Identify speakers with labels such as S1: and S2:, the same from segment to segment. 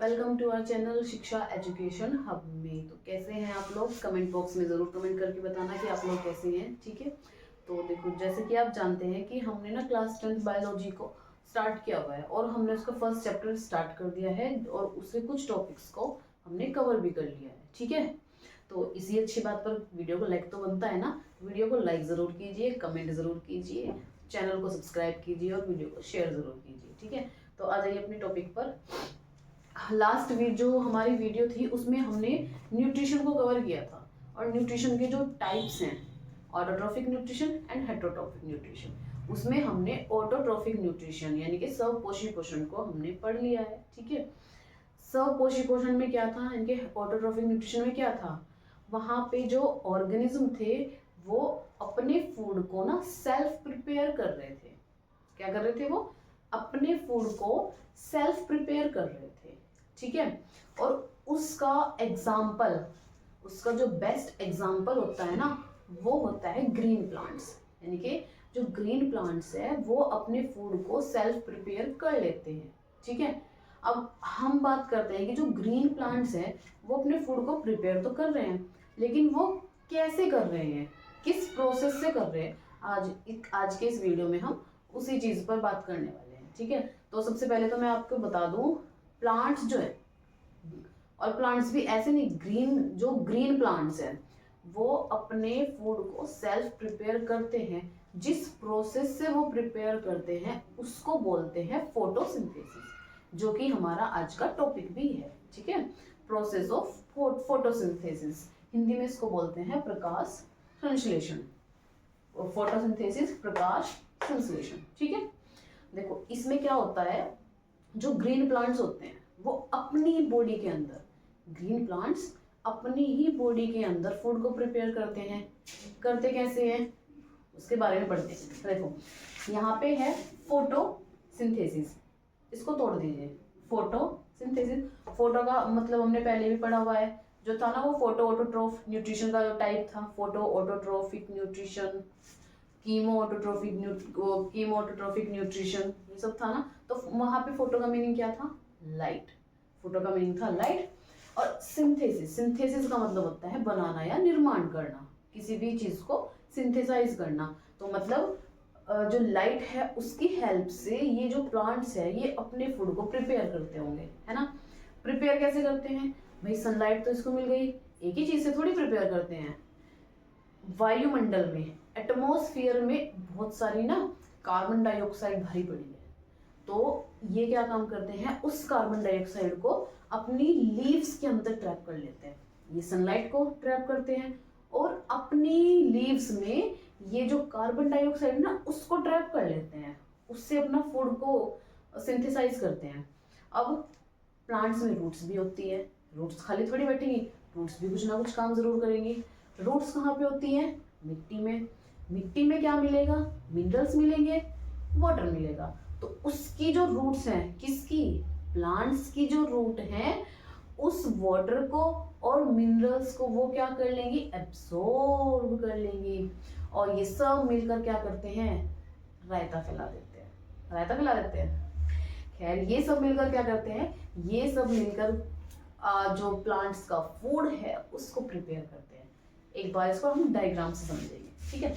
S1: Welcome to our channel शिक्षा education hub में। तो कैसे हैं आप लोग? कमेंट बॉक्स में ज़रूर कमेंट करके बताना कि आप लोग कैसे हैं। ठीक है, तो देखो जैसे कि आप जानते हैं कि हमने ना क्लास 10th बायोलॉजी को स्टार्ट किया हुआ है और हमने उसका फर्स्ट चैप्टर स्टार्ट कर दिया है और उससे कुछ टॉपिक्स को हमने कवर भी कर लिया है। ठीक है, तो इसी अच्छी बात पर वीडियो को लाइक तो बनता है ना। वीडियो को लाइक ज़रूर कीजिए, कमेंट ज़रूर कीजिए, चैनल को सब्सक्राइब कीजिए और वीडियो को शेयर ज़रूर कीजिए। ठीक है, तो आ जाइए अपने टॉपिक पर। लास्ट जो हमारी वीडियो थी उसमें हमने न्यूट्रिशन को कवर किया था और न्यूट्रिशन के जो टाइप्स हैं, autotrophic nutrition and heterotrophic nutrition, उसमें हमने ऑटोट्रॉफिक न्यूट्रिशन यानी कि स्वपोषी पोषण को हमने पढ़ लिया है। ठीक है, स्वपोषी पोषण में क्या था, इनके ऑटोट्रॉफिक न्यूट्रिशन में क्या था, वहां पे जो ऑर्गेनिज्म थे वो अपने फूड को ना सेल्फ प्रिपेयर कर रहे थे। क्या कर रहे थे? वो अपने फूड को सेल्फ प्रिपेयर कर रहे थे। ठीक है, और उसका एग्जाम्पल, उसका जो बेस्ट एग्जाम्पल होता है ना, वो होता है ग्रीन प्लांट्स। यानी कि जो ग्रीन प्लांट्स है वो अपने फूड को सेल्फ प्रिपेयर कर लेते हैं। ठीक है, अब हम बात करते हैं कि जो ग्रीन प्लांट्स हैं वो अपने फूड को प्रिपेयर तो कर रहे हैं, लेकिन वो कैसे कर रहे हैं, किस प्रोसेस से कर रहे हैं, आज के इस वीडियो में हम उसी चीज पर बात करने वाले हैं। ठीक है, तो सबसे पहले तो मैं आपको बता दूं, प्लांट्स जो है, और प्लांट्स भी ऐसे नहीं, जो ग्रीन प्लांट्स हैं वो अपने फूड को सेल्फ प्रिपेयर करते हैं। जिस प्रोसेस से वो प्रिपेयर करते हैं उसको बोलते हैं फोटोसिंथेसिस, जो कि हमारा आज का टॉपिक भी है। ठीक है, प्रोसेस ऑफ फोटोसिंथेसिस, हिंदी में इसको बोलते हैं प्रकाश संश्लेषण। फोटोसिंथेसिस, प्रकाश संश्लेषण। ठीक है, देखो इसमें क्या होता है, जो ग्रीन प्लांट्स होते हैं वो अपनी बॉडी के अंदर, ग्रीन प्लांट्स अपनी ही बॉडी के अंदर फूड को प्रिपेयर करते हैं। करते कैसे हैं उसके बारे में पढ़ते हैं। देखो यहाँ पे है फोटोसिंथेसिस, इसको तोड़ दीजिए। फोटोसिंथेसिस, फोटो का मतलब हमने पहले भी पढ़ा हुआ है, जो था ना वो फोटो ऑटोट्रोफ न्यूट्रिशन का जो टाइप था, photo autotrophic nutrition, chemo autotrophic nutrition, ये सब था ना। तो वहां पे फोटो का मीनिंग क्या था? लाइट। फोटो का मीनिंग था लाइट। और सिंथेसिस, सिंथेसिस का मतलब होता है बनाना या निर्माण करना, किसी भी चीज को सिंथेसाइज करना। तो मतलब जो लाइट है उसकी हेल्प से ये जो प्लांट्स है ये अपने फूड को प्रिपेयर करते होंगे, है ना। प्रिपेयर कैसे करते हैं भाई? सनलाइट तो इसको मिल गई, एक ही चीज से थोड़ी प्रिपेयर करते हैं। वायुमंडल में, एटमॉस्फेयर में बहुत सारी ना कार्बन डाइऑक्साइड भरी पड़ी है, तो ये क्या काम करते हैं, उस कार्बन डाइऑक्साइड को अपनी लीव्स के अंदर ट्रैप कर लेते हैं। ये सनलाइट को ट्रैप करते हैं और अपनी लीव्स में ये जो कार्बन डाइऑक्साइड ना उसको ट्रैप कर लेते हैं, उससे अपना फूड को सिंथेसाइज करते हैं। अब प्लांट्स में रूट्स भी होती है, रूट्स खाली थोड़ी बैठेंगी, रूट्स भी कुछ ना कुछ काम जरूर करेंगी। रूट्स कहाँ पे होती हैं? मिट्टी में। मिट्टी में क्या मिलेगा? मिनरल्स मिलेंगे, वाटर मिलेगा। तो उसकी जो रूट्स हैं, किसकी? प्लांट्स की जो रूट हैं, उस वाटर को और मिनरल्स को वो क्या कर लेंगी? एब्सॉर्ब कर लेंगी, और ये सब मिलकर क्या करते हैं? रायता फैला देते हैं। रायता फैला देते हैं। खैर ये सब मिलकर क्या करते हैं? ये सब मिलकर जो प्लांट्स का फूड है उसको प्रिपेयर करते हैं। एक बार इसको हम डायग्राम से समझेंगे। ठीक है,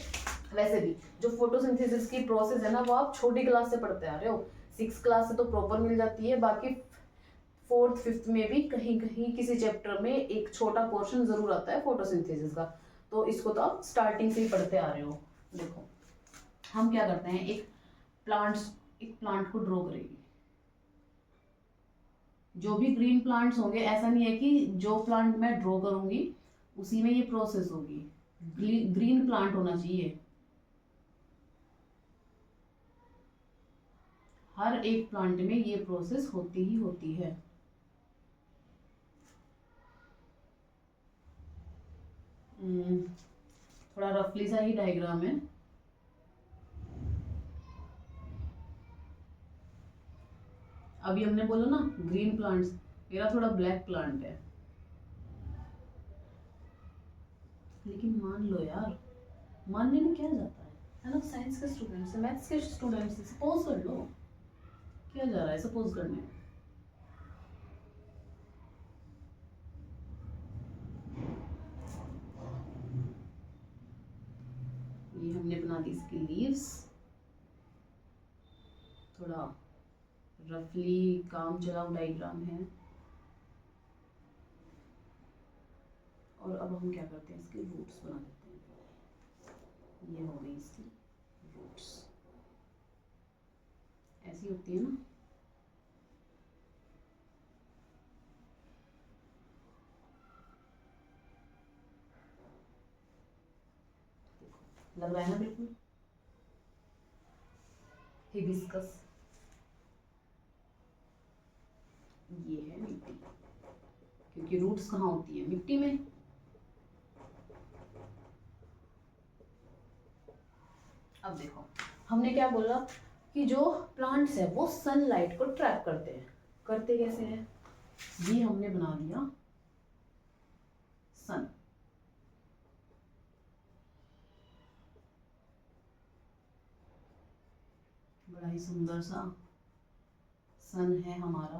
S1: वैसे भी जो फोटोसिंथेसिस की प्रोसेस है ना वो आप छोटी क्लास से पढ़ते आ रहे हो, 6 क्लास से तो प्रॉपर मिल जाती है, बाकी 4th 5th में भी कहीं कहीं किसी चैप्टर में एक छोटा पोर्शन जरूर आता है फोटोसिंथेसिस का, तो इसको तो आप स्टार्टिंग से ही पढ़ते आ रहे हो। देखो हम क्या करते हैं, एक प्लांट को ड्रॉ करेंगे। जो भी ग्रीन प्लांट्स होंगे, ऐसा नहीं है कि जो प्लांट मैं ड्रॉ करूंगी उसी में ये प्रोसेस होगी, ग्रीन प्लांट होना चाहिए। हर एक प्लांट में ये प्रोसेस होती ही होती है। थोड़ा रफली सा ही डायग्राम है। अभी हमने बोला ना ग्रीन प्लांट्स, मेरा थोड़ा ब्लैक प्लांट है, लेकिन मान लो यार, मानने में क्या जाता है ना। साइंस के स्टूडेंट्स, मैथ्स के स्टूडेंट्स, सपोज कर लो, क्या जा रहा है सपोज करने में? बना दी इसकी लीव्स। थोड़ा रफली काम चलाऊ डायग्राम है। और अब हम क्या करते हैं, इसके रूट्स बना देते हैं। ये हो गई इसकी रूट्स, ऐसी होती है ना। लग रहा है ना बिल्कुल हिबिस्कस। ये है मिट्टी, क्योंकि रूट्स कहाँ होती है, मिट्टी में। अब देखो हमने क्या बोला कि जो प्लांट्स है वो सनलाइट को ट्रैप करते हैं। करते कैसे हैं, ये हमने बना दिया सन। बड़ा ही सुंदर सा सन है हमारा।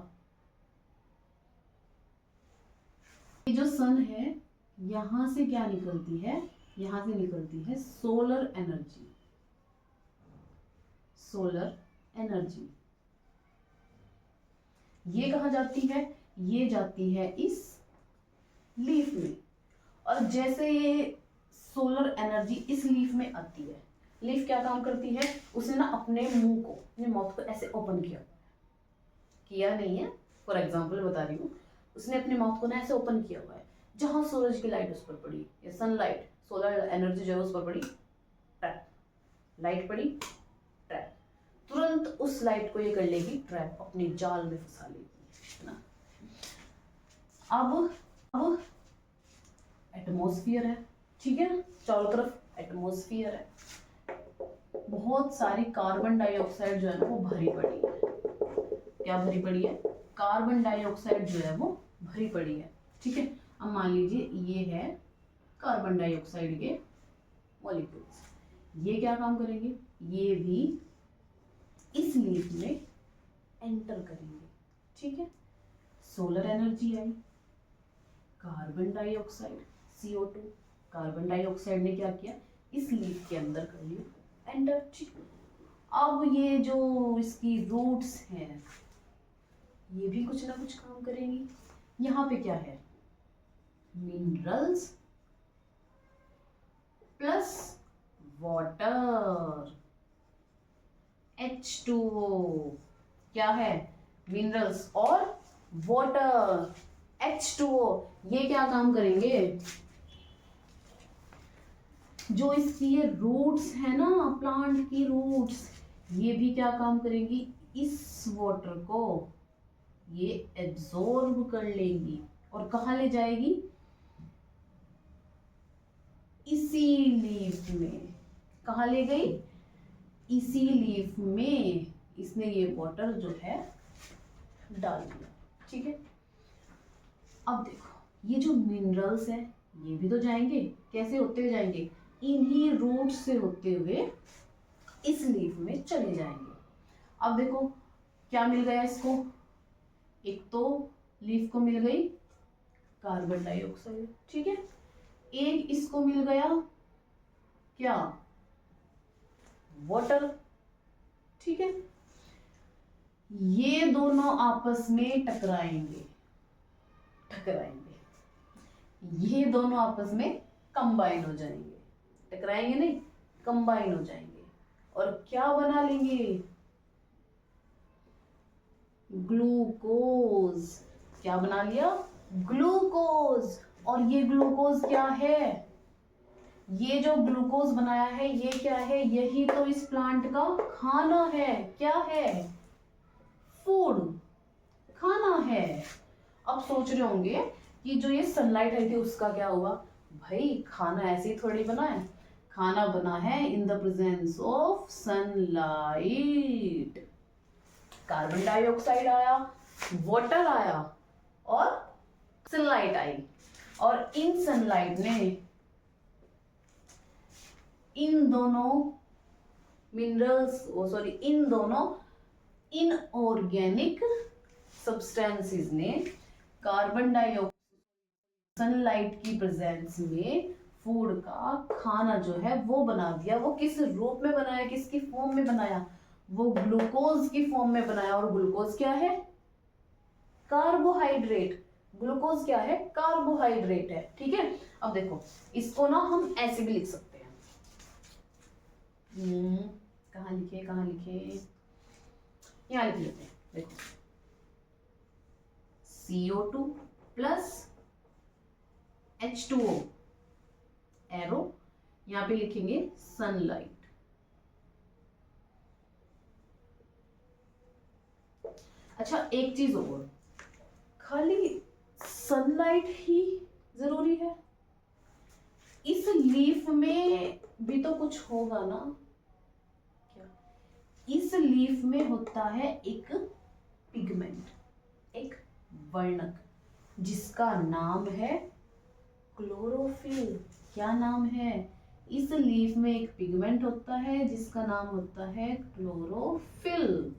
S1: ये जो सन है यहां से क्या निकलती है, यहां से निकलती है सोलर एनर्जी। सोलर एनर्जी ये कहाँ जाती है, ये जाती है इस लीफ में। और जैसे ये सोलर एनर्जी इस लीफ में आती है, लीफ क्या काम करती है, उसने ना अपने मुंह को, अपने माउथ को ऐसे ओपन किया नहीं है, फॉर एग्जांपल बता रही हूँ। उसने अपने माउथ को ना ऐसे ओपन किया हुआ है, जहां सूरज की लाइट उस पर पड़ी, या सनलाइट सोलर एनर्जी जो है उस पर पड़ी, ट्रैप, लाइट पड़ी ट्रैप, तुरंत उस लाइट को ये कर लेगी ट्रैप, अपने जाल में फंसा लेगी, है ना। अब एटमॉस्फेयर है, ठीक है, चारों तरफ एटमॉस्फेयर है, बहुत सारी कार्बन डाइऑक्साइड जो है ना वो भरी पड़ी है। क्या भरी पड़ी है, कार्बन डाइऑक्साइड जो है वो भरी पड़ी है, ठीक है। अब मान लीजिए ये है कार्बन डाइऑक्साइड के मॉलिक्यूल्स, ये क्या काम करेंगे, ये भी इस लीफ में एंटर करेंगे, ठीक है। सोलर एनर्जी आई, carbon dioxide CO2, carbon dioxide ने क्या किया, इस लीफ के अंदर कर लिया एंटर, ठीक। अब ये जो इसकी रूट्स हैं ये भी कुछ ना कुछ काम करेंगी। यहाँ पे क्या है, मिनरल्स प्लस वाटर, H2O, क्या है, मिनरल्स और वाटर, H2O, ये क्या काम करेंगे, जो इसकी ये रूट्स है ना, प्लांट की रूट्स, ये भी क्या काम करेंगी, इस वाटर को ये एब्जॉर्ब कर लेंगी और कहाँ ले जाएगी, इसी लीफ में। कहाँ ले गई, इसी लीफ में इसने ये वाटर जो है डाल दिया, ठीक है। अब देखो ये जो मिनरल्स है ये भी तो जाएंगे, कैसे होते हुए जाएंगे, इन्हीं रूट से होते हुए इस लीफ में चले जाएंगे। अब देखो क्या मिल गया इसको, एक तो लीफ को मिल गई कार्बन डाइऑक्साइड, ठीक है, एक इसको मिल गया क्या, वाटर, ठीक है। ये दोनों आपस में टकराएंगे, ये दोनों आपस में कंबाइन हो जाएंगे, टकराएंगे नहीं, कंबाइन हो जाएंगे और क्या बना लेंगे, ग्लूकोज। क्या बना लिया, ग्लूकोज। और ये ग्लूकोज क्या है, ये जो ग्लूकोज बनाया है ये क्या है, यही तो इस प्लांट का खाना है, क्या है, फूड, खाना है। अब सोच रहे होंगे कि जो ये सनलाइट आई थी उसका क्या हुआ, भाई खाना ऐसे ही थोड़ी बना है, खाना बना है in the presence of sunlight. Carbon dioxide आया, वाटर आया और सनलाइट आई, और इन सनलाइट ने इन दोनों मिनरल्स, इन दोनों इनऑर्गेनिक सब्सटेंसेस ने कार्बन डाइऑक्साइड सनलाइट की प्रेजेंस में फूड का खाना जो है वो बना दिया। वो किस रूप में बनाया, किसकी फॉर्म में बनाया, वो ग्लूकोज की फॉर्म में बनाया। और ग्लूकोज क्या है, कार्बोहाइड्रेट। ग्लूकोज क्या है, कार्बोहाइड्रेट है। ठीक है, अब देखो इसको ना हम ऐसे भी लिख सकते हैं। कहाँ लिखे, कहाँ लिखे, यहाँ लिख लेते हैं। देखो CO2 प्लस H2O, एरो, यहाँ पे लिखेंगे सनलाइट। अच्छा एक चीज और, खाली सनलाइट ही जरूरी है? इस लीफ में भी तो कुछ होगा ना? क्या? इस लीफ में होता है एक पिगमेंट, एक वर्णक, जिसका नाम है क्लोरोफिल। क्या नाम है? इस लीफ में एक पिगमेंट होता है जिसका नाम होता है क्लोरोफिल।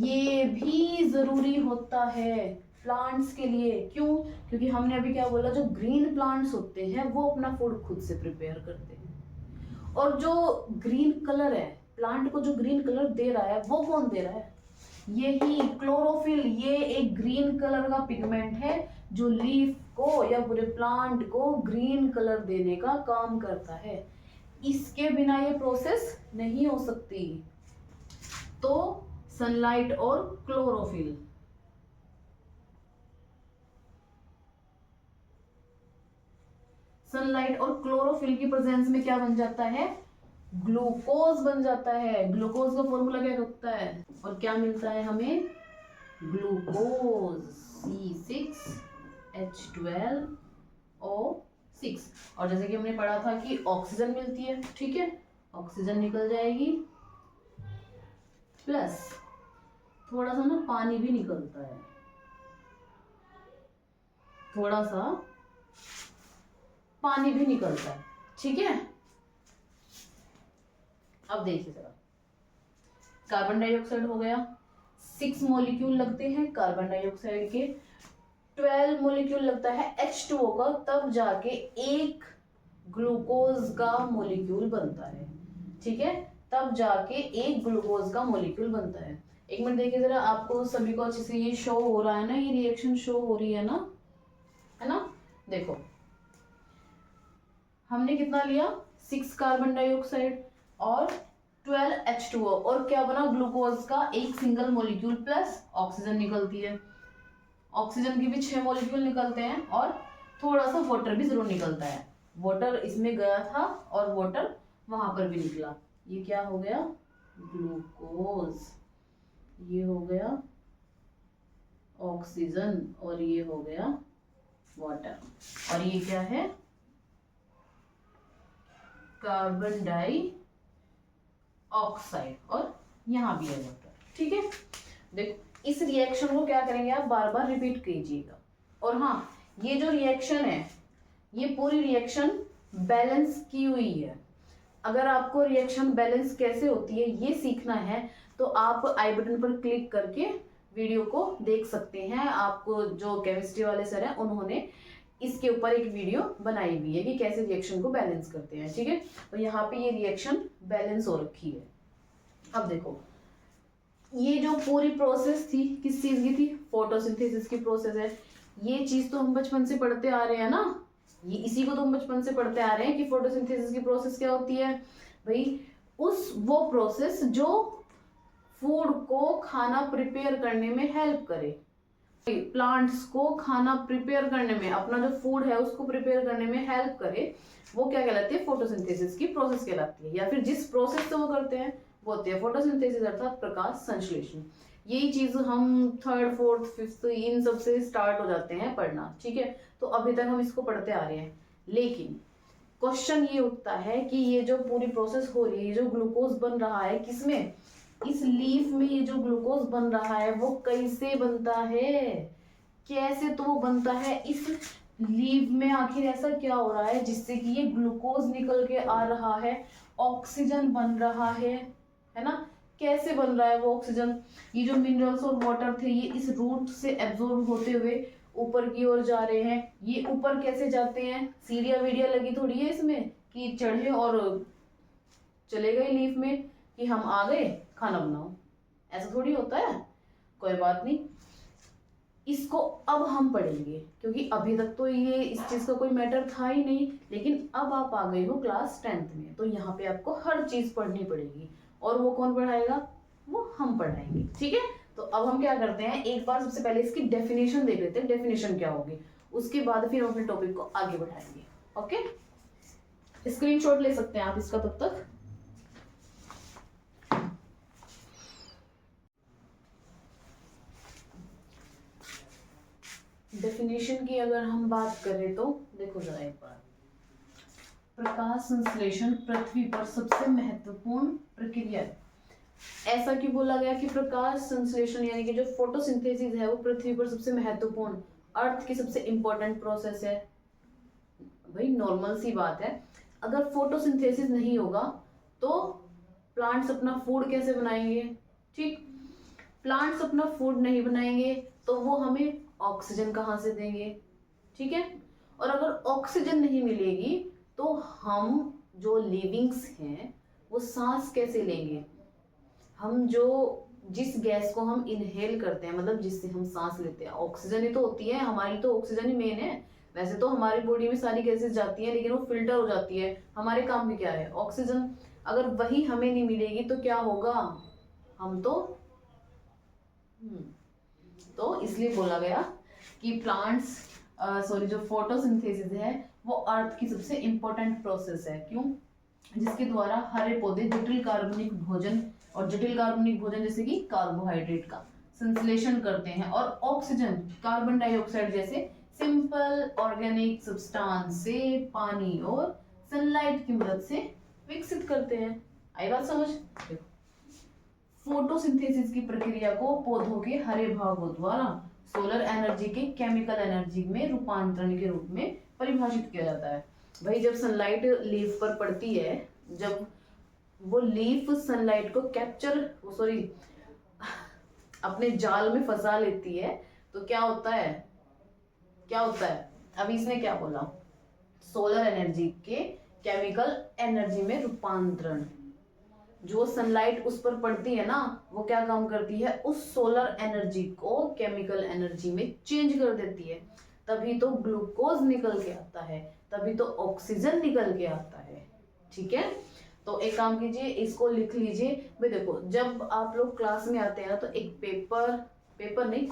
S1: ये भी जरूरी होता है प्लांट्स के लिए। क्यों? क्योंकि हमने अभी क्या बोला, जो ग्रीन प्लांट्स होते हैं वो अपना फूड खुद से प्रिपेयर करते हैं। और जो ग्रीन कलर है, प्लांट को जो ग्रीन कलर दे रहा है वो कौन दे रहा है? यही क्लोरोफिल। ये एक ग्रीन कलर का पिगमेंट है जो लीफ को या पूरे प्लांट को ग्रीन कलर देने का काम करता है। इसके बिना ये प्रोसेस नहीं हो सकती। तो सनलाइट और क्लोरोफिल, सनलाइट और क्लोरोफिल की प्रेजेंस में क्या बन जाता है? ग्लूकोज बन जाता है। ग्लूकोज का फॉर्मूला क्या होता है और क्या मिलता है हमें? Glucose C6H12O6। और जैसे कि हमने पढ़ा था कि ऑक्सीजन मिलती है, ठीक है, ऑक्सीजन निकल जाएगी, प्लस थोड़ा सा ना पानी भी निकलता है, थोड़ा सा पानी भी निकलता है। ठीक है, अब देखिए जरा, कार्बन डाइऑक्साइड हो गया, 6 मॉलिक्यूल लगते हैं कार्बन डाइऑक्साइड के, 12 मॉलिक्यूल लगता है H2O का, तब जाके एक ग्लूकोज का मॉलिक्यूल बनता है। ठीक है, तब जाके एक ग्लूकोज का मॉलिक्यूल बनता है। एक मिनट देखिए जरा, आपको सभी को अच्छे से ये शो हो रहा है ना, ये रिएक्शन शो हो रही है ना, है ना? देखो हमने कितना लिया, 6 कार्बन डाइऑक्साइड और 12 H2O, और क्या बना? ग्लूकोज का एक सिंगल मॉलिक्यूल प्लस ऑक्सीजन निकलती है। ऑक्सीजन की भी 6 मॉलिक्यूल निकलते हैं और थोड़ा सा वाटर भी जरूर निकलता है। वाटर इसमें गया था और वाटर वहां पर भी निकला। ये क्या हो गया? ग्लूकोज। ये हो गया ऑक्सीजन और ये हो गया वाटर। और ये क्या है? कार्बन डाइऑक्साइड, और यहाँ भी है वाटर। ठीक है, देखो इस रिएक्शन को क्या करेंगे, आप बार बार रिपीट कीजिएगा। और हाँ, ये जो रिएक्शन है, ये पूरी रिएक्शन बैलेंस की हुई है। अगर आपको रिएक्शन बैलेंस कैसे होती है ये सीखना है तो आप आई बटन पर क्लिक करके वीडियो को देख सकते हैं। आपको जो केमिस्ट्री वाले सर हैं उन्होंने इसके ऊपर एक वीडियो बनाई हुई है कि कैसे रिएक्शन को बैलेंस करते हैं। ठीक है, तो यहाँ पे ये रिएक्शन बैलेंस हो रखी है। अब देखो ये जो पूरी प्रोसेस थी किस चीज की थी? फोटोसिंथेसिस की प्रोसेस है। ये चीज तो हम बचपन से पढ़ते आ रहे हैं ना, ये इसी को तो हम बचपन से पढ़ते आ रहे हैं कि फोटोसिंथेसिस की प्रोसेस क्या होती है भाई? वो प्रोसेस जो फूड को खाना प्रिपेयर करने में हेल्प करे, प्लांट्स को खाना प्रिपेयर करने में, अपना जो फूड है उसको प्रिपेयर करने में हेल्प करे, वो क्या कहलाती है? फोटोसिंथेसिस की प्रोसेस कहलाती है। या फिर जिस प्रोसेस से वो करते हैं वो होती है फोटोसिंथेसिस, अर्थात प्रकाश संश्लेषण। यही चीज हम 3rd 4th 5th इन सब से स्टार्ट हो जाते हैं पढ़ना। ठीक है, तो अभी तक हम इसको पढ़ते आ रहे हैं। लेकिन क्वेश्चन ये उठता है कि ये जो पूरी प्रोसेस हो रही है, ये जो ग्लूकोज बन रहा है किसमें? इस लीफ में ये जो ग्लूकोज बन रहा है वो कैसे बनता है? कैसे तो वो बनता है? इस लीफ में आखिर ऐसा क्या हो रहा है जिससे कि ये ग्लूकोज निकल के आ रहा है, ऑक्सीजन बन रहा है ना? कैसे बन रहा है वो ऑक्सीजन? ये जो मिनरल्स और वाटर थे ये इस रूट से एब्जॉर्ब होते हुए ऊपर की ओर जा रहे हैं। ये ऊपर कैसे जाते हैं, सीढ़ियां वीडिया लगी थोड़ी है इसमें कि चढ़े और चले गए लीफ में कि हम आ गए खाना बनाओ, ऐसा थोड़ी होता है। कोई बात नहीं, इसको अब हम पढ़ेंगे क्योंकि अभी तक तो ये इस चीज का कोई मैटर था ही नहीं, लेकिन अब आप आ गए हो क्लास 10th में, तो यहाँ पे आपको हर चीज पढ़नी पड़ेगी। और वो कौन पढ़ाएगा, वो हम पढ़ाएंगे, ठीक है। तो अब हम क्या करते हैं, एक बार सबसे पहले इसकी डेफिनेशन देख लेते हैं, डेफिनेशन क्या होगी, उसके बाद फिर हम अपने टॉपिक को आगे बढ़ाएंगे। ओके, स्क्रीनशॉट ले सकते हैं आप इसका तब तक। डेफिनेशन की अगर हम बात करें तो देखो जरा एक बार, प्रकाश संश्लेषण पृथ्वी पर सबसे महत्वपूर्ण प्रक्रिया है। ऐसा क्यों बोला गया कि प्रकाश संश्लेषण यानी कि जो फोटोसिंथेसिस है वो पृथ्वी पर सबसे महत्वपूर्ण, अर्थ की सबसे इंपॉर्टेंट प्रोसेस है। भाई नॉर्मल सी बात है, अगर फोटोसिंथेसिस नहीं होगा तो प्लांट्स अपना फूड कैसे बनाएंगे, ठीक। प्लांट्स अपना फूड नहीं बनाएंगे तो वो हमें ऑक्सीजन कहाँ से देंगे, ठीक है। और अगर ऑक्सीजन नहीं मिलेगी तो हम जो लिविंग्स हैं वो सांस कैसे लेंगे। हम जो जिस गैस को हम इनहेल करते हैं, मतलब जिससे हम सांस लेते हैं, ऑक्सीजन ही तो होती है हमारी, तो ऑक्सीजन ही मेन है। वैसे तो हमारी बॉडी में सारी गैसेस जाती हैं लेकिन वो फिल्टर हो जाती है, हमारे काम की क्या है, ऑक्सीजन। अगर वही हमें नहीं मिलेगी तो क्या होगा, हम तो इसलिए बोला गया कि प्लांट्स सॉरी जो फोटोसिंथेसिस है वो अर्थ की सबसे इंपॉर्टेंट प्रोसेस है। क्यों, जिसके द्वारा हरे पौधे जटिल कार्बनिक भोजन, और जटिल कार्बनिक भोजन जैसे कि कार्बोहाइड्रेट का संश्लेषण करते हैं और ऑक्सीजन, कार्बन डाइऑक्साइड जैसे सिंपल ऑर्गेनिक सब्सटेंस से पानी और सनलाइट की मदद से विकसित करते हैं। आई बात समझ। देखो, फोटोसिंथेसिस की प्रक्रिया को पौधों के हरे भागों द्वारा सोलर एनर्जी के केमिकल एनर्जी में रूपांतरण के रूप में परिभाषित किया जाता है। भाई जब सनलाइट लीफ पर पड़ती है, जब वो लीफ सनलाइट को कैप्चर सॉरी अपने जाल में फंसा लेती है तो क्या होता है, क्या होता है, अभी इसने क्या बोला, सोलर एनर्जी के केमिकल एनर्जी में रूपांतरण। जो सनलाइट उस पर पड़ती है ना, वो क्या काम करती है, उस सोलर एनर्जी को केमिकल एनर्जी में चेंज कर देती है। तभी तो ग्लूकोज निकल के आता है, तभी तो ऑक्सीजन निकल के आता है, ठीक है। तो एक काम कीजिए, इसको लिख लीजिए। भाई देखो, जब आप लोग क्लास में आते हैं ना तो एक पेपर नहीं,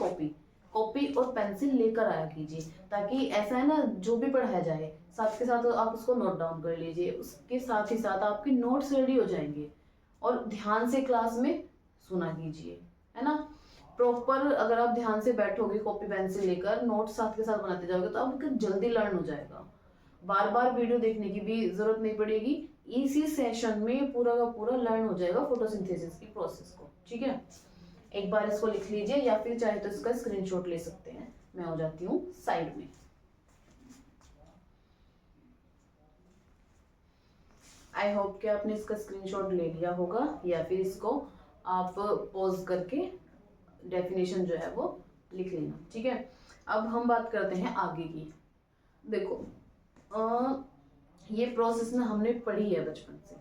S1: कॉपी और पेंसिल लेकर आया कीजिए, ताकि ऐसा है ना, जो भी पढ़ाया जाए साथ के साथ आप उसको नोट डाउन कर लीजिए, उसके साथ ही साथ आपके नोट्स रेडी हो जाएंगे। और ध्यान से क्लास में सुना कीजिए, है ना। प्रॉपर अगर आप ध्यान से बैठोगे कॉपी पेंसिल लेकर, नोट्स साथ के साथ बनाते जाओगे तो आपको जल्दी लर्न हो जाएगा। बार बार वीडियो देखने की भी जरूरत नहीं पड़ेगी, इसी सेशन में पूरा का पूरा लर्न हो जाएगा फोटोसिंथेसिस की प्रोसेस को, ठीक है। एक बार इसको लिख लीजिए या फिर चाहे तो इसका स्क्रीनशॉट ले सकते हैं। मैं हो जाती हूँ साइड में। आई होप कि आपने इसका स्क्रीनशॉट ले लिया होगा, या फिर इसको आप पॉज करके डेफिनेशन जो है वो लिख लेना, ठीक है। अब हम बात करते हैं आगे की। देखो ये प्रोसेस ना हमने पढ़ी है बचपन से,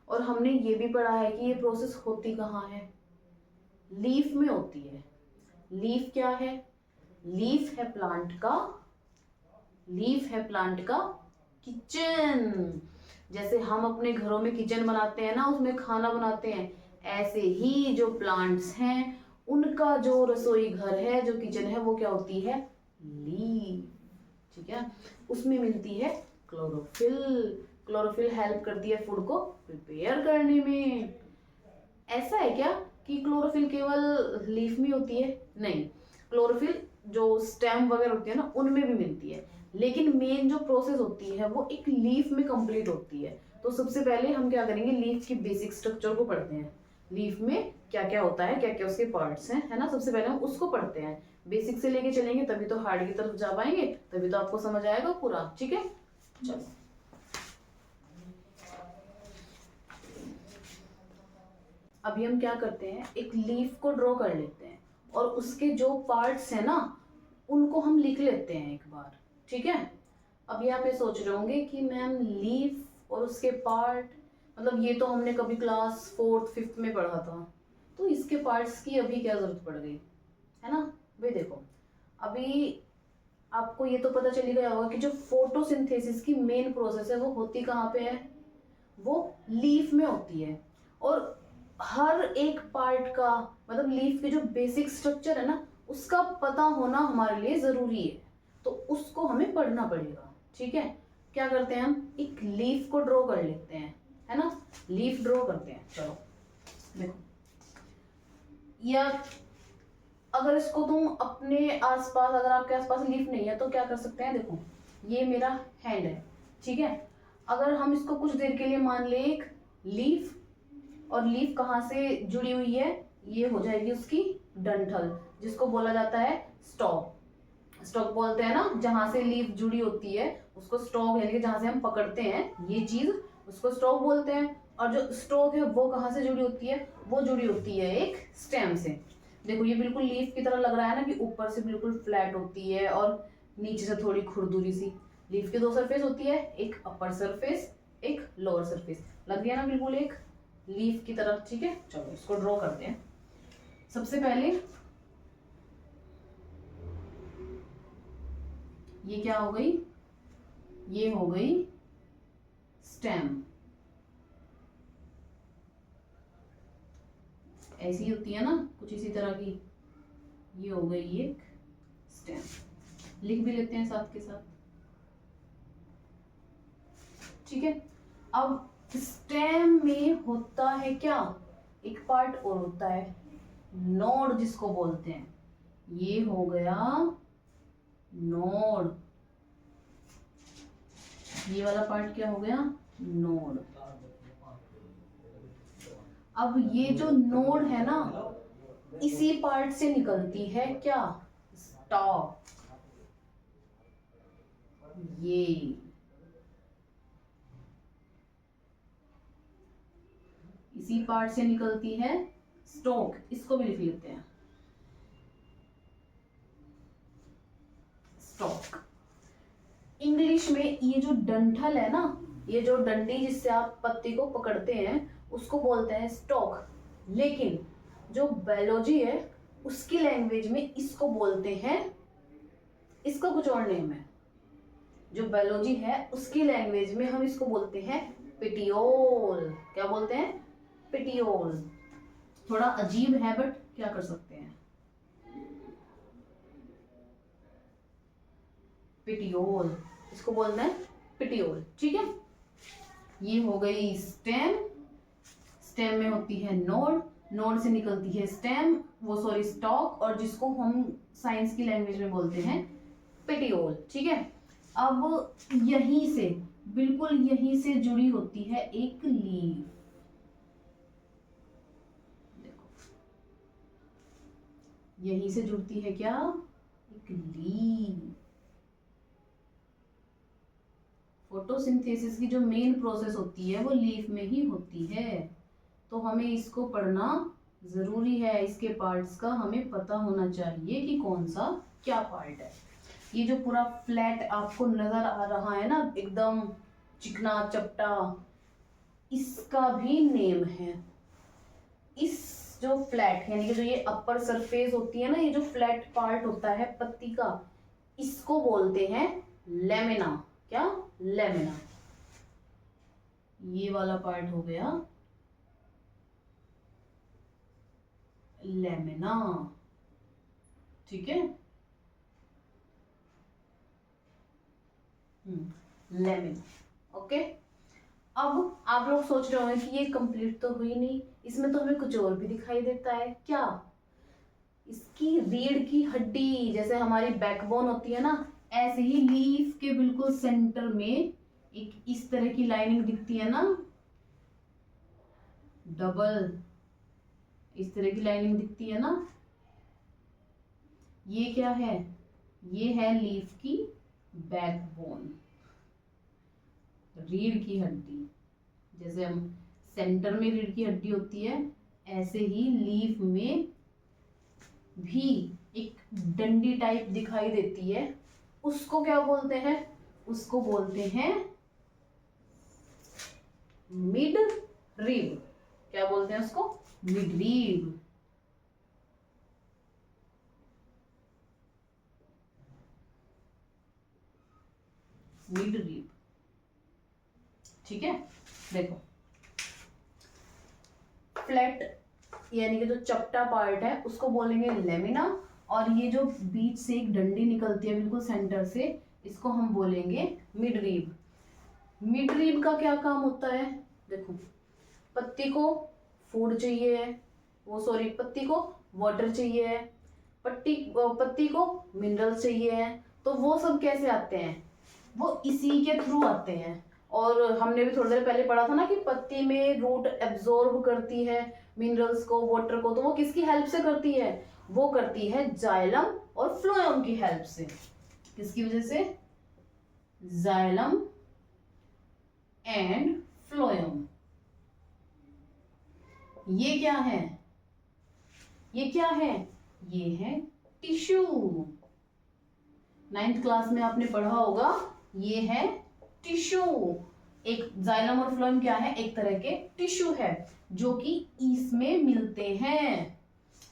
S1: और हमने ये भी पढ़ा है कि ये प्रोसेस होती कहाँ है, लीफ में होती है। लीफ क्या है, लीफ है प्लांट का किचन। जैसे हम अपने घरों में किचन बनाते हैं ना, उसमें खाना बनाते हैं, ऐसे ही जो प्लांट्स हैं उनका जो रसोई घर है, जो किचन है, वो क्या होती है, लीफ, ठीक है। उसमें मिलती है क्लोरोफिल हेल्प करती है फूड को प्रिपेयर करने में। ऐसा है क्या कि क्लोरोफिल केवल लीफ में होती है, नहीं, क्लोरोफिल जो स्टेम वगैरह होती है ना उनमें भी मिलती है, लेकिन मेन जो प्रोसेस होती है वो एक लीफ में कंप्लीट होती है। तो सबसे पहले हम क्या करेंगे, लीफ की बेसिक स्ट्रक्चर को पढ़ते हैं, लीफ में क्या क्या होता है, क्या क्या उसके पार्ट्स हैं, है ना। सबसे पहले हम उसको पढ़ते हैं, बेसिक से लेके चलेंगे तभी तो हार्ड की तरफ जा पाएंगे, तभी तो आपको समझ आएगा पूरा, ठीक है। चलो अभी हम क्या करते हैं, एक लीफ को ड्रॉ कर लेते हैं और उसके जो पार्ट्स हैं ना उनको हम लिख लेते हैं एक बार, ठीक है। अब यहाँ पे सोच रहे होंगे कि मैम लीफ और उसके पार्ट, मतलब ये तो हमने कभी क्लास 4th 5th में पढ़ा था, तो इसके पार्ट्स की अभी क्या जरूरत पड़ गई, है ना। भाई देखो, अभी आपको ये तो पता चल ही गया होगा कि जो फोटोसिंथेसिस की मेन प्रोसेस है वो होती कहाँ पे है, वो लीफ में होती है। और हर एक पार्ट का, मतलब लीफ के जो बेसिक स्ट्रक्चर है ना, उसका पता होना हमारे लिए जरूरी है, तो उसको हमें पढ़ना पड़ेगा, ठीक है। क्या करते हैं, हम एक लीफ को ड्रॉ कर लेते हैं, है ना। लीफ ड्रॉ करते हैं, चलो देखो। या अगर इसको तुम अपने आसपास, अगर आपके आसपास लीफ नहीं है तो क्या कर सकते हैं, देखो ये मेरा हैंड है, ठीक है। अगर हम इसको कुछ देर के लिए मान ले एक लीफ, और लीफ कहाँ से जुड़ी हुई है, ये हो जाएगी उसकी डंठल, जिसको बोला जाता है स्टॉक। स्टॉक बोलते हैं ना, जहां से लीफ जुड़ी होती है उसको स्टॉक, यानी कि जहां से हम पकड़ते हैं ये चीज, उसको स्टॉक बोलते हैं। और जो स्टॉक है वो कहाँ से जुड़ी होती है, वो जुड़ी होती है एक स्टेम से। देखो ये बिल्कुल लीफ की तरह लग रहा है ना, कि ऊपर से बिल्कुल फ्लैट होती है और नीचे से थोड़ी खुरदुरी सी। लीफ की 2 सरफेस होती है, एक अपर सरफेस, एक लोअर सरफेस, लग गया ना बिल्कुल एक लीफ की तरह, ठीक है। चलो इसको ड्रॉ करते हैं। सबसे पहले ये क्या हो गई, ये हो गई स्टेम, ऐसी होती है ना कुछ इसी तरह की, ये हो गई एक स्टेम। लिख भी लेते हैं साथ के साथ, ठीक है। अब स्टेम में होता है क्या, एक पार्ट और होता है नोड, जिसको बोलते हैं, ये हो गया नोड। ये वाला पार्ट क्या हो गया, नोड। अब ये जो नोड है ना, इसी पार्ट से निकलती है क्या, स्टॉक। ये इसी पार्ट से निकलती है स्टॉक, इसको भी लिख लेते हैं स्टॉक। इंग्लिश में ये जो डंठल है ना, ये जो डंडी जिससे आप पत्ती को पकड़ते हैं, उसको बोलते हैं स्टॉक। लेकिन जो बायोलॉजी है उसकी लैंग्वेज में इसको बोलते हैं, इसका कुछ और नेम है। जो बायोलॉजी है उसकी लैंग्वेज में हम इसको बोलते हैं पेटियोल। क्या बोलते हैं, पेटियोल। थोड़ा अजीब है बट क्या कर सकते हैं, पेटियोल, इसको बोलना है पेटियोल, ठीक है। ये हो गई स्टेम, स्टेम में होती है नोड, नोड से निकलती है स्टेम, वो सॉरी स्टॉक, और जिसको हम साइंस की लैंग्वेज में बोलते हैं पेटियोल, ठीक है। अब यहीं से, बिल्कुल यहीं से जुड़ी होती है एक लीफ, देखो यहीं से जुड़ती है क्या, एक लीफ। फोटोसिंथेसिस की जो मेन प्रोसेस होती है वो लीफ में ही होती है, तो हमें इसको पढ़ना जरूरी है। इसके पार्ट्स का हमें पता होना चाहिए कि कौन सा क्या पार्ट है। ये जो पूरा फ्लैट आपको नजर आ रहा है ना, एकदम चिकना चपटा, इसका भी नेम है। इस जो फ्लैट यानी कि जो ये अपर सरफेस होती है ना, ये जो फ्लैट पार्ट होता है पत्ती का, इसको बोलते हैं लेमिना। क्या, लेमिना। ये वाला पार्ट हो गया लेमिना, ठीक है। Lamina, okay. अब आप लोग सोच रहे होंगे कि ये कंप्लीट तो हुई नहीं, इसमें तो हमें कुछ और भी दिखाई देता है। क्या, इसकी रीढ़ की हड्डी, जैसे हमारी बैकबोन होती है ना, ऐसे ही लीफ के बिल्कुल सेंटर में एक इस तरह की लाइनिंग दिखती है ना, डबल इस तरह की लाइनिंग दिखती है ना, ये क्या है, ये है लीफ की बैकबोन, रीढ़ की हड्डी। जैसे हम सेंटर में रीढ़ की हड्डी होती है, ऐसे ही लीफ में भी एक डंडी टाइप दिखाई देती है उसको क्या बोलते हैं? उसको बोलते हैं मिड रिब। क्या बोलते हैं उसको? Mid rib. मिड रिब, ठीक है। देखो फ्लैट यानी कि जो चपटा पार्ट है उसको बोलेंगे लेमिना, और ये जो बीच से एक डंडी निकलती है बिल्कुल सेंटर से, इसको हम बोलेंगे मिड रिब। मिड रिब का क्या काम होता है? देखो पत्ती को फूड चाहिए है, पत्ती को वाटर चाहिए है, पत्ती को मिनरल्स चाहिए है, तो वो सब कैसे आते हैं? वो इसी के थ्रू आते हैं। और हमने भी थोड़ी देर पहले पढ़ा था ना कि पत्ती में रूट एब्जॉर्ब करती है मिनरल्स को, वाटर को, तो वो किसकी हेल्प से करती है? वो करती है जाइलम और फ्लोएम की हेल्प से। किसकी वजह से? Xylem and phloem. ये क्या है? ये क्या है? ये है टिश्यू। 9th क्लास में आपने पढ़ा होगा, ये है टिश्यू। एक जाइलम और फ्लोएम क्या है? एक तरह के टिश्यू है जो कि इसमें मिलते हैं।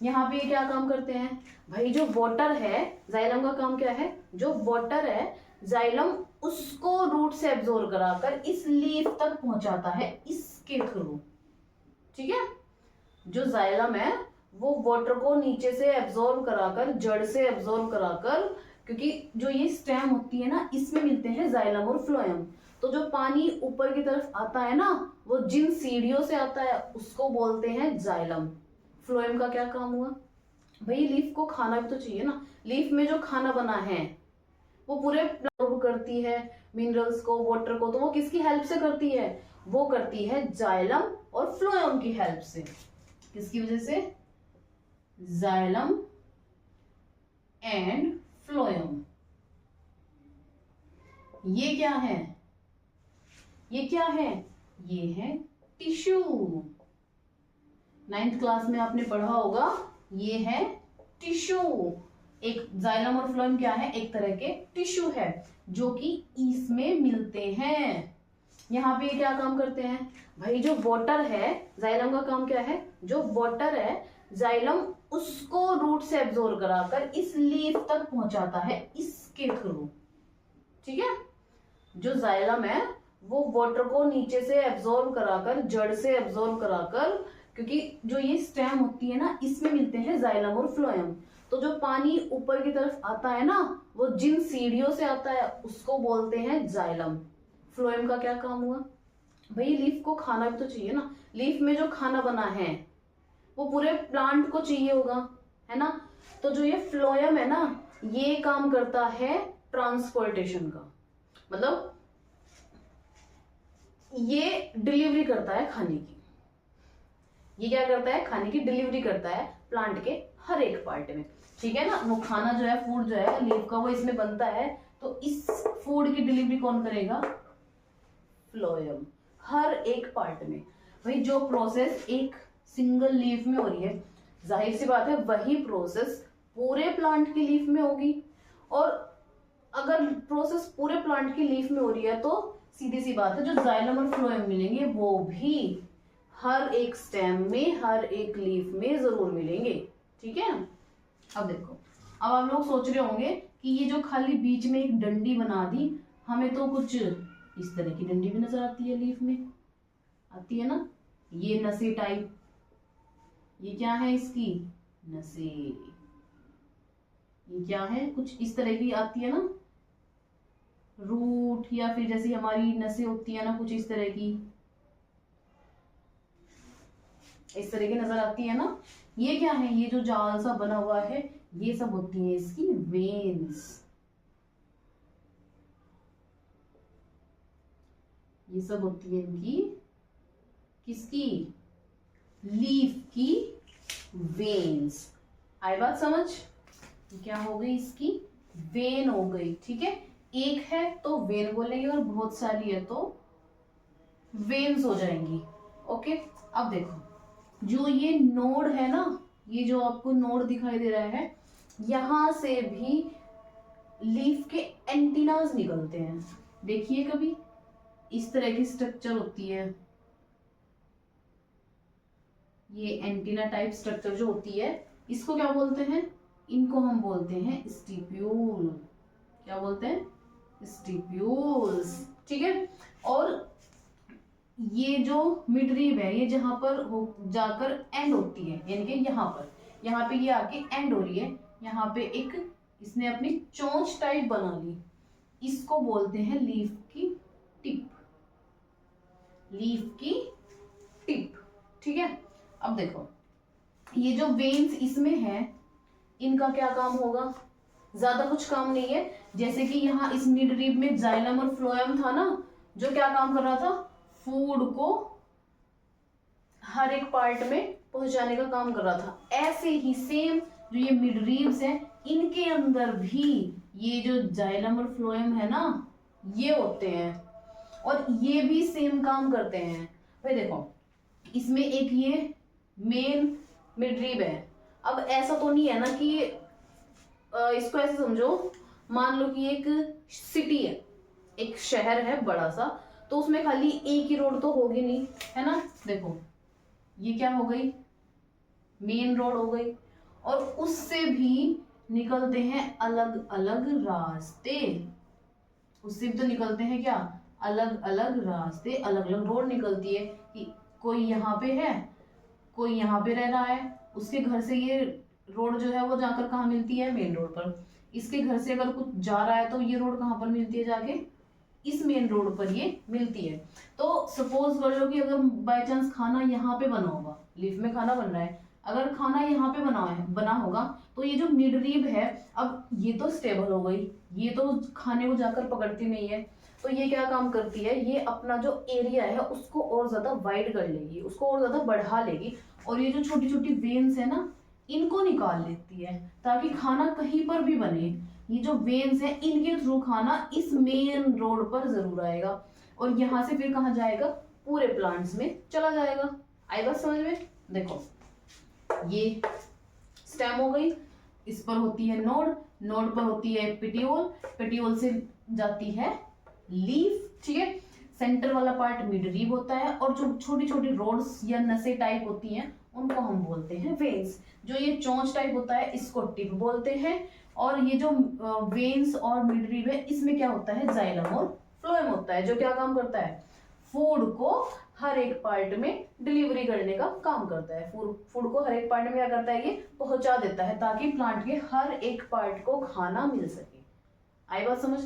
S1: यहाँ पे क्या काम करते हैं भाई? जो वाटर है, जाइलम का काम क्या है? जो वाटर है जाइलम उसको रूट से एब्जॉर्ब कराकर इस लीफ तक पहुंचाता है इसके थ्रू, ठीक है। जो जाइलम है वो वाटर को नीचे से एब्जॉर्ब कराकर, जड़ से एब्जॉर्ब कराकर, क्योंकि जो ये स्टेम होती है ना इसमें मिलते हैं जाइलम और फ्लोएम, तो जो पानी ऊपर की तरफ आता है ना वो जिन सीढ़ियों से आता है उसको बोलते हैं जाइलम। फ्लोएम का क्या काम हुआ भाई? लीफ को खाना भी तो चाहिए ना, लीफ में जो खाना बना है वो पूरे एब्जॉर्ब करती है मिनरल्स को, वाटर को, तो वो किसकी हेल्प से करती है? वो करती है जाइलम और फ्लोएम की हेल्प से। किसकी वजह से? Xylem and phloem. ये क्या है? ये क्या है? ये है टिश्यू। 9th क्लास में आपने पढ़ा होगा, ये है टिश्यू। एक जाइलम और फ्लोएम क्या है? एक तरह के टिश्यू है जो कि इसमें मिलते हैं। यहाँ पे क्या काम करते हैं भाई? जो वाटर है, जाइलम का काम क्या है? जो वाटर है जाइलम उसको रूट से एब्जॉर्ब कराकर इस लीफ तक पहुंचाता है इसके थ्रू, ठीक है। जो जाइलम है वो वाटर को नीचे से एब्जॉर्ब कराकर, जड़ से एब्जॉर्ब कराकर, क्योंकि जो ये स्टेम होती है ना इसमें मिलते हैं जाइलम और फ्लोएम, तो जो पानी ऊपर की तरफ आता है ना वो जिन सीढ़ियों से आता है उसको बोलते हैं जाइलम। फ्लोएम का क्या काम हुआ भाई? लीफ को खाना भी तो चाहिए ना, लीफ में जो खाना बना है वो पूरे प्लांट को चाहिए होगा, है ना। तो जो ये फ्लोएम है ना ये काम करता है ट्रांसपोर्टेशन का, मतलब ये डिलीवरी करता है खाने की। ये क्या करता है? खाने की डिलीवरी करता है प्लांट के हर एक पार्ट में, ठीक है ना। वो खाना जो है, फूड जो है लीफ का, वो इसमें बनता है, तो इस फूड की डिलीवरी कौन करेगा? फ्लोएम, हर एक पार्ट में। भाई जो प्रोसेस एक सिंगल लीफ में हो रही है, जाहिर सी बात है वही प्रोसेस पूरे प्लांट की लीफ में होगी, और अगर प्रोसेस पूरे प्लांट की लीफ में हो रही है तो सीधी सी बात है जो जाइलम और फ्लोएम मिलेंगे वो भी हर एक स्टेम में, हर एक लीफ में जरूर मिलेंगे, ठीक है। अब देखो, अब आप लोग सोच रहे होंगे कि ये जो खाली बीच में एक डंडी बना दी, हमें तो कुछ इस तरह की डंडी भी नजर आती है, लीफ में आती है ना, ये नसें टाइप, ये क्या है? इसकी नसें। ये क्या है? कुछ इस तरह की आती है ना, रूट, या फिर जैसी हमारी नसें होती है ना कुछ इस तरह की, इस तरह की नजर आती है ना। ये क्या है? ये जो जाल सा बना हुआ है ये सब होती है इसकी वेन्स। ये सब होती है इनकी किसकी? लीफ की वेन्स। आई बात समझ? क्या हो गई? इसकी वेन हो गई, ठीक है। एक है तो वेन बोलेंगे और बहुत सारी है तो वेन्स हो जाएंगी, ओके। अब देखो, जो ये नोड है ना, ये जो आपको नोड दिखाई दे रहा है, यहाँ से भी लीफ के एंटीनाज निकलते हैं। देखिए कभी इस तरह की स्ट्रक्चर होती है, ये एंटीना टाइप स्ट्रक्चर जो होती है इसको क्या बोलते हैं? इनको हम बोलते हैं स्टिप्यूल। क्या बोलते हैं? स्टिप्यूल्स। ठीक है। और ये जो मिडरीब है ये जहां पर हो जाकर एंड होती है, यानी कि यहाँ पे ये आके एंड हो रही है, यहाँ पे एक इसने अपनी चोंच टाइप बना ली, इसको बोलते हैं लीफ की टिप। लीफ की टिप। ठीक है। अब देखो ये जो वेन्स इसमें है इनका क्या काम होगा? ज्यादा कुछ काम नहीं है। जैसे कि यहाँ इस मिडरीब में जाइलम और फ्लोएम था ना, जो क्या काम कर रहा था? फूड को हर एक पार्ट में पहुंचाने का काम कर रहा था। ऐसे ही सेम जो ये मिडरीब्स हैं इनके अंदर भी ये जो जाइलम और फ्लोएम है ना ये होते हैं, और ये भी सेम काम करते हैं। भाई देखो इसमें एक ये मेन मिडरीब है। अब ऐसा तो नहीं है ना कि इसको ऐसे समझो, मान लो कि एक सिटी है, एक शहर है बड़ा सा, तो उसमें खाली एक ही रोड तो होगी नहीं, है ना। देखो ये क्या हो गई? मेन रोड हो गई, और उससे भी निकलते हैं अलग अलग रास्ते। उससे भी तो निकलते हैं क्या? अलग अलग रास्ते, अलग अलग रोड निकलती है कि कोई यहाँ पे है, कोई यहाँ पे रह रहा है, उसके घर से ये रोड जो है वो जाकर कहाँ मिलती है? मेन रोड पर। इसके घर से अगर कुछ जा रहा है तो ये रोड कहाँ पर मिलती है? जाके इस मेन रोड पर ये मिलती है। तो सपोज कर लो कि अगर बाय चांस खाना यहाँ पे बना होगा, लीफ में खाना बन रहा है, अगर खाना यहाँ पे बना होगा तो ये जो मिडरीब है, अब ये तो स्टेबल हो गई, ये तो खाने को जाकर पकड़ती नहीं है, तो ये क्या काम करती है? ये अपना जो एरिया है उसको और ज्यादा वाइड कर लेगी, उसको और ज्यादा बढ़ा लेगी, और ये जो छोटी छोटी वेन्स है ना इनको निकाल लेती है ताकि खाना कहीं पर भी बने। ये जो वेन्स हैं इनके थ्रू खाना इस मेन रोड पर जरूर आएगा, और यहाँ से फिर कहाँ जाएगा? पूरे प्लांट्स में चला जाएगा। आई बात समझ में? देखो ये स्टेम हो गई, इस पर होती है नोड, नोड पर होती है पेटियोल, पेटियोल से जाती है लीफ। ठीक है। सेंटर वाला पार्ट मिडरीब होता है, और जो छोटी छोटी रोड्स या नसें टाइप होती हैं उनको हम बोलते हैं वेन्स। जो ये चोंच टाइप होता है इसको टिप बोलते हैं, और ये जो वेन्स और मिडरीब है इसमें क्या होता है? जाइलम और फ्लोएम होता है, जो क्या काम करता है? फूड को हर एक पार्ट में डिलीवरी करने का काम करता है। फूड को हर एक पार्ट में क्या करता है? ये पहुंचा देता है ताकि प्लांट के हर एक पार्ट को खाना मिल सके। आई बात समझ?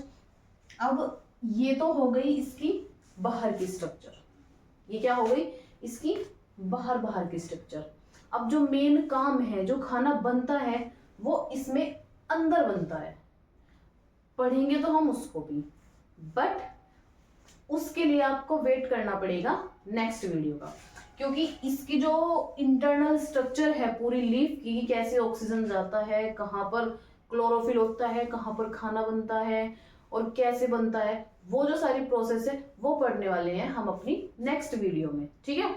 S1: अब ये तो हो गई इसकी बाहर की स्ट्रक्चर। ये क्या हो गई? इसकी बाहर की स्ट्रक्चर। अब जो मेन काम है, जो खाना बनता है, वो इसमें अंदर बनता है। पढ़ेंगे तो हम उसको भी, बट उसके लिए आपको वेट करना पड़ेगा नेक्स्ट वीडियो का, क्योंकि इसकी जो इंटरनल स्ट्रक्चर है पूरी लीफ की, कैसे ऑक्सीजन जाता है, कहाँ पर क्लोरोफिल होता है, कहाँ पर खाना बनता है और कैसे बनता है, वो जो सारी प्रोसेस है वो पढ़ने वाले हैं हम अपनी नेक्स्ट वीडियो में। ठीक है।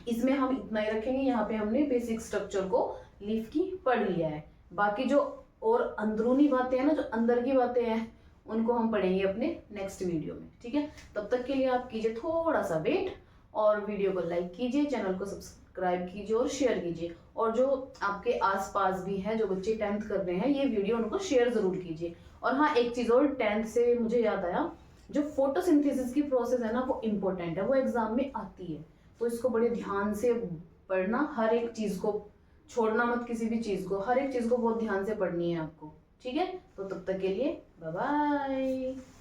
S1: इसमें हम इतना ही रखेंगे। यहाँ पे हमने बेसिक स्ट्रक्चर को लीफ की पढ़ लिया है, बाकी जो और अंदरूनी बातें हैं ना, जो अंदर की बातें हैं, उनको हम पढ़ेंगे अपने नेक्स्ट वीडियो में। ठीक है। तब तक के लिए आप कीजिए थोड़ा सा वेट, और वीडियो को लाइक कीजिए, चैनल को सब्सक्राइब कीजिए और शेयर कीजिए। और जो आपके आसपास भी हैं, जो बच्चे 10th कर रहे हैं, ये वीडियो उनको शेयर जरूर कीजिए। और हाँ, एक चीज और 10th से मुझे याद आया, जो फोटोसिंथेसिस की प्रोसेस है ना वो इम्पोर्टेंट है, वो एग्जाम में आती है, तो इसको बड़े ध्यान से पढ़ना। हर एक चीज को छोड़ना मत, किसी भी चीज को, हर एक चीज को बहुत ध्यान से पढ़नी है आपको। ठीक है। तो तब तक के लिए बाय बाय।